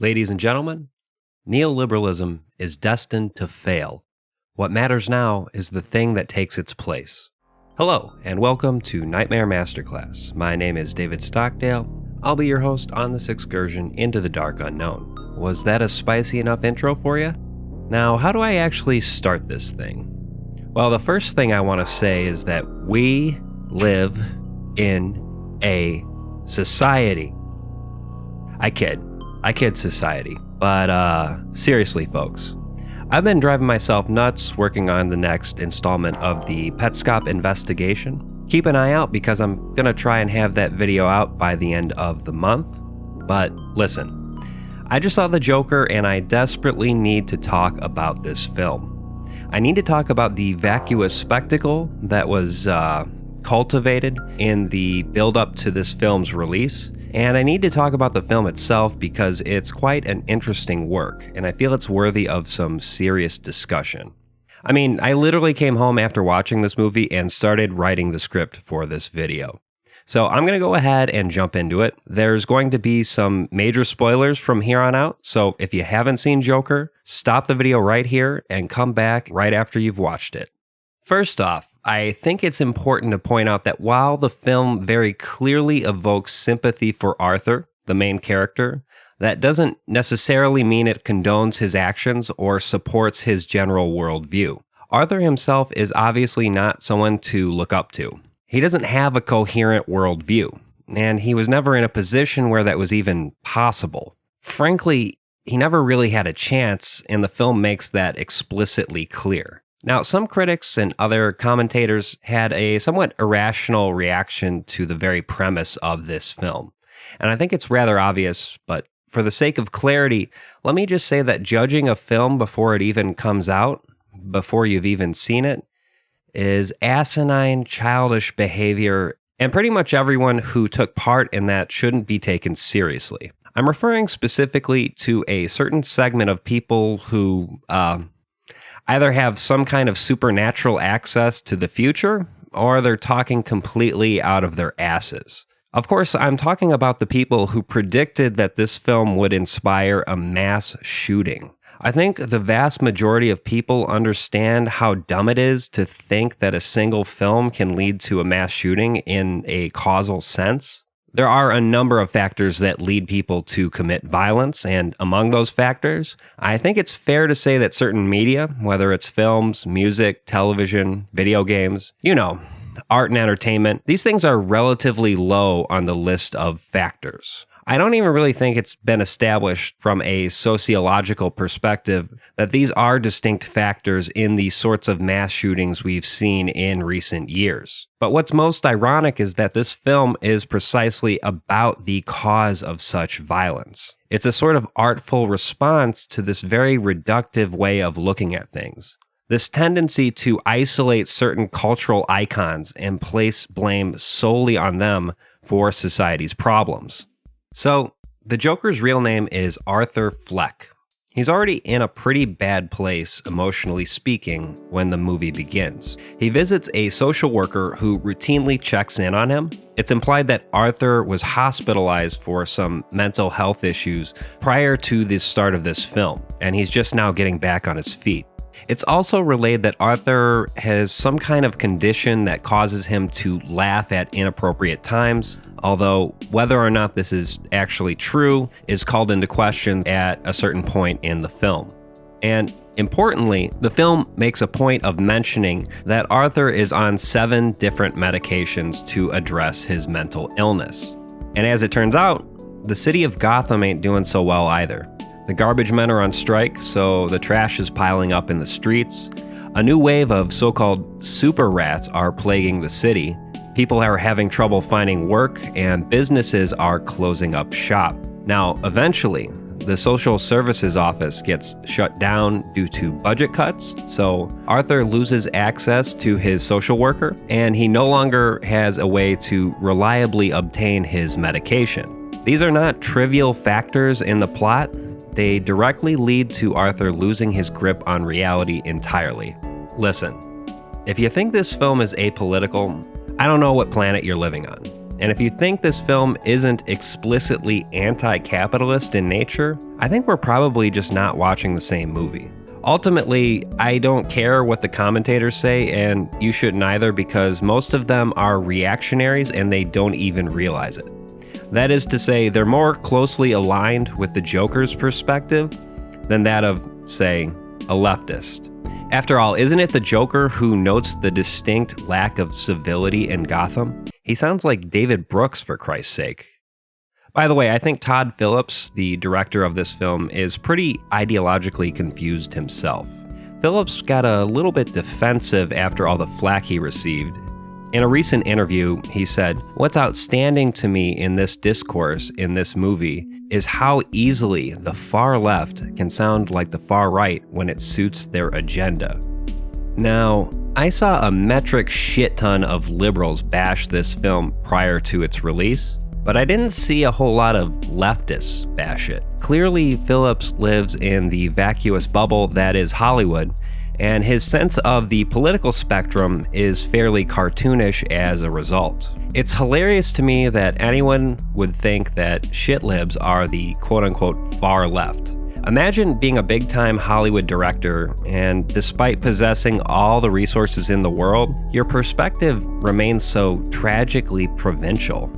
Ladies and gentlemen, neoliberalism is destined to fail. What matters now is the thing that takes its place. Hello, and welcome to Nightmare Masterclass. My name is David Stockdale. I'll be your host on this excursion into the dark unknown. Was that a spicy enough intro for you? Now, how do I actually start this thing? Well, the first thing I want to say is that we live in a society. I kid society. But seriously, folks, I've been driving myself nuts working on the next installment of the Petscop investigation. Keep an eye out because I'm gonna try and have that video out by the end of the month. But listen, I just saw The Joker and I desperately need to talk about this film. I need to talk about the vacuous spectacle that was cultivated in the build-up to this film's release. And I need to talk about the film itself because it's quite an interesting work, and I feel it's worthy of some serious discussion. I mean, I literally came home after watching this movie and started writing the script for this video. So I'm going to go ahead and jump into it. There's going to be some major spoilers from here on out, so if you haven't seen Joker, stop the video right here and come back right after you've watched it. First off, I think it's important to point out that while the film very clearly evokes sympathy for Arthur, the main character, that doesn't necessarily mean it condones his actions or supports his general worldview. Arthur himself is obviously not someone to look up to. He doesn't have a coherent worldview, and he was never in a position where that was even possible. Frankly, he never really had a chance, and the film makes that explicitly clear. Now, some critics and other commentators had a somewhat irrational reaction to the very premise of this film. And I think it's rather obvious, but for the sake of clarity, let me just say that judging a film before it even comes out, before you've even seen it, is asinine, childish behavior, and pretty much everyone who took part in that shouldn't be taken seriously. I'm referring specifically to a certain segment of people who, either have some kind of supernatural access to the future, or they're talking completely out of their asses. Of course, I'm talking about the people who predicted that this film would inspire a mass shooting. I think the vast majority of people understand how dumb it is to think that a single film can lead to a mass shooting in a causal sense. There are a number of factors that lead people to commit violence, and among those factors, I think it's fair to say that certain media, whether it's films, music, television, video games, art and entertainment, these things are relatively low on the list of factors. I don't even really think it's been established from a sociological perspective that these are distinct factors in the sorts of mass shootings we've seen in recent years. But what's most ironic is that this film is precisely about the cause of such violence. It's a sort of artful response to this very reductive way of looking at things. This tendency to isolate certain cultural icons and place blame solely on them for society's problems. So, the Joker's real name is Arthur Fleck. He's already in a pretty bad place, emotionally speaking, when the movie begins. He visits a social worker who routinely checks in on him. It's implied that Arthur was hospitalized for some mental health issues prior to the start of this film, and he's just now getting back on his feet. It's also relayed that Arthur has some kind of condition that causes him to laugh at inappropriate times, although whether or not this is actually true is called into question at a certain point in the film. And importantly, the film makes a point of mentioning that Arthur is on 7 different medications to address his mental illness. And as it turns out, the city of Gotham ain't doing so well either. The garbage men are on strike, so the trash is piling up in the streets. A new wave of so-called super rats are plaguing the city. People are having trouble finding work, and businesses are closing up shop. Now, eventually, the social services office gets shut down due to budget cuts, so Arthur loses access to his social worker, and he no longer has a way to reliably obtain his medication. These are not trivial factors in the plot. They directly lead to Arthur losing his grip on reality entirely. Listen, if you think this film is apolitical, I don't know what planet you're living on. And if you think this film isn't explicitly anti-capitalist in nature, I think we're probably just not watching the same movie. Ultimately, I don't care what the commentators say, and you shouldn't either, because most of them are reactionaries and they don't even realize it. That is to say, they're more closely aligned with the Joker's perspective than that of, say, a leftist. After all, isn't it the Joker who notes the distinct lack of civility in Gotham? He sounds like David Brooks, for Christ's sake. By the way, I think Todd Phillips, the director of this film, is pretty ideologically confused himself. Phillips got a little bit defensive after all the flack he received. In a recent interview, he said, "What's outstanding to me in this discourse in this movie is how easily the far left can sound like the far right when it suits their agenda." Now, I saw a metric shit ton of liberals bash this film prior to its release, but I didn't see a whole lot of leftists bash it. Clearly, Phillips lives in the vacuous bubble that is Hollywood, and his sense of the political spectrum is fairly cartoonish as a result. It's hilarious to me that anyone would think that shitlibs are the quote-unquote far left. Imagine being a big-time Hollywood director, and despite possessing all the resources in the world, your perspective remains so tragically provincial.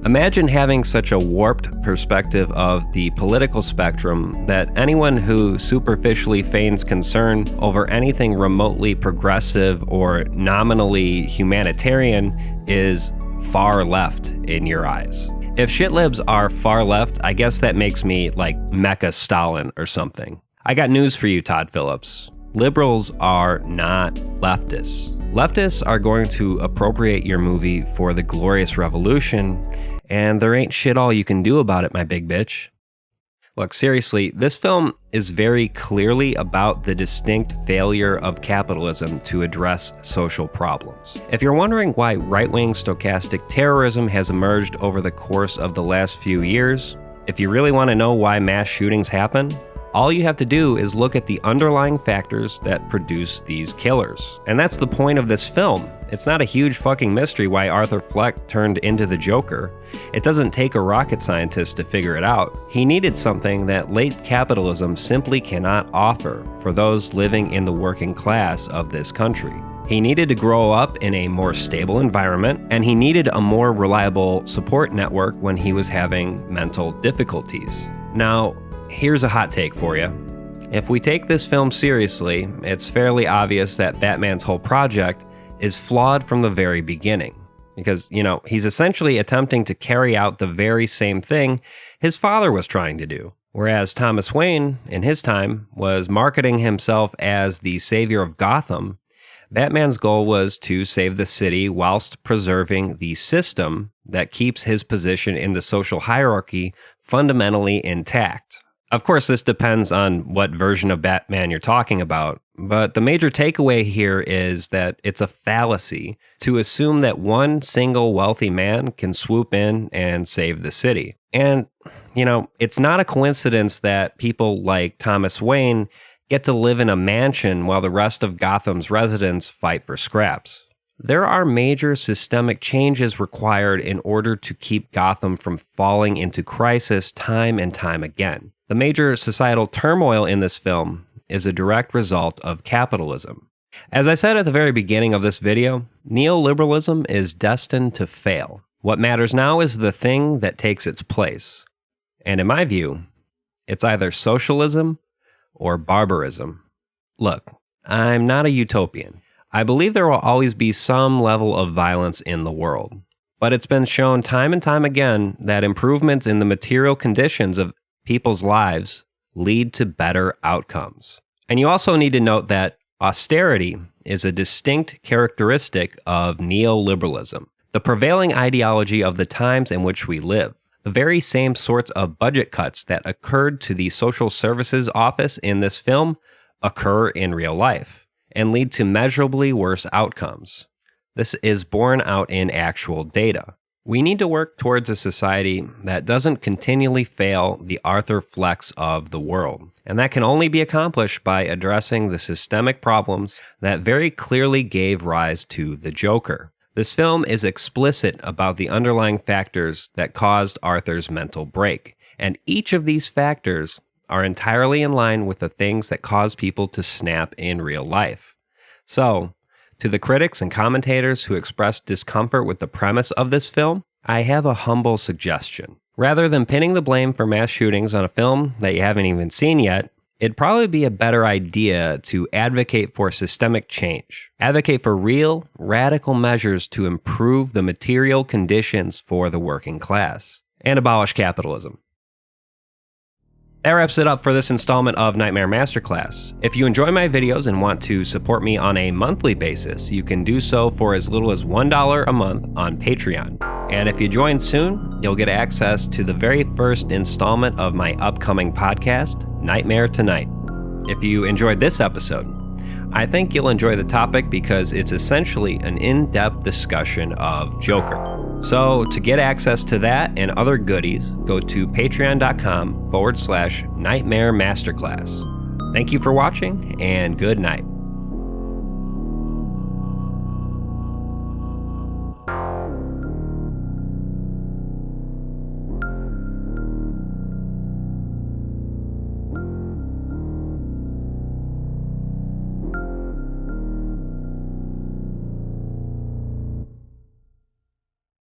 Imagine having such a warped perspective of the political spectrum that anyone who superficially feigns concern over anything remotely progressive or nominally humanitarian is far left in your eyes. If shitlibs are far left, I guess that makes me like Mecha Stalin or something. I got news for you, Todd Phillips. Liberals are not leftists. Leftists are going to appropriate your movie for the glorious revolution, and there ain't shit all you can do about it, my big bitch. Look, seriously, this film is very clearly about the distinct failure of capitalism to address social problems. If you're wondering why right-wing stochastic terrorism has emerged over the course of the last few years, if you really want to know why mass shootings happen, all you have to do is look at the underlying factors that produce these killers. And that's the point of this film. It's not a huge fucking mystery why Arthur Fleck turned into the Joker. It doesn't take a rocket scientist to figure it out. He needed something that late capitalism simply cannot offer for those living in the working class of this country. He needed to grow up in a more stable environment, and he needed a more reliable support network when he was having mental difficulties. Now, here's a hot take for you. If we take this film seriously, it's fairly obvious that Batman's whole project is flawed from the very beginning. Because, he's essentially attempting to carry out the very same thing his father was trying to do. Whereas Thomas Wayne, in his time, was marketing himself as the savior of Gotham, Batman's goal was to save the city whilst preserving the system that keeps his position in the social hierarchy fundamentally intact. Of course, this depends on what version of Batman you're talking about, but the major takeaway here is that it's a fallacy to assume that one single wealthy man can swoop in and save the city. And, it's not a coincidence that people like Thomas Wayne get to live in a mansion while the rest of Gotham's residents fight for scraps. There are major systemic changes required in order to keep Gotham from falling into crisis time and time again. The major societal turmoil in this film is a direct result of capitalism. As I said at the very beginning of this video, neoliberalism is destined to fail. What matters now is the thing that takes its place. And in my view, it's either socialism or barbarism. Look, I'm not a utopian. I believe there will always be some level of violence in the world. But it's been shown time and time again that improvements in the material conditions of people's lives lead to better outcomes. And you also need to note that austerity is a distinct characteristic of neoliberalism, the prevailing ideology of the times in which we live. The very same sorts of budget cuts that occurred to the Social Services Office in this film occur in real life and lead to measurably worse outcomes. This is borne out in actual data. We need to work towards a society that doesn't continually fail the Arthur Flecks of the world. And that can only be accomplished by addressing the systemic problems that very clearly gave rise to the Joker. This film is explicit about the underlying factors that caused Arthur's mental break, and each of these factors are entirely in line with the things that cause people to snap in real life. So, to the critics and commentators who expressed discomfort with the premise of this film, I have a humble suggestion. Rather than pinning the blame for mass shootings on a film that you haven't even seen yet, it'd probably be a better idea to advocate for systemic change. Advocate for real, radical measures to improve the material conditions for the working class. And abolish capitalism. That wraps it up for this installment of Nightmare Masterclass. If you enjoy my videos and want to support me on a monthly basis, you can do so for as little as $1 a month on Patreon. And if you join soon, you'll get access to the very first installment of my upcoming podcast, Nightmare Tonight. If you enjoyed this episode, I think you'll enjoy the topic because it's essentially an in-depth discussion of Joker. So to get access to that and other goodies, go to patreon.com/Nightmare Masterclass. Thank you for watching, and good night.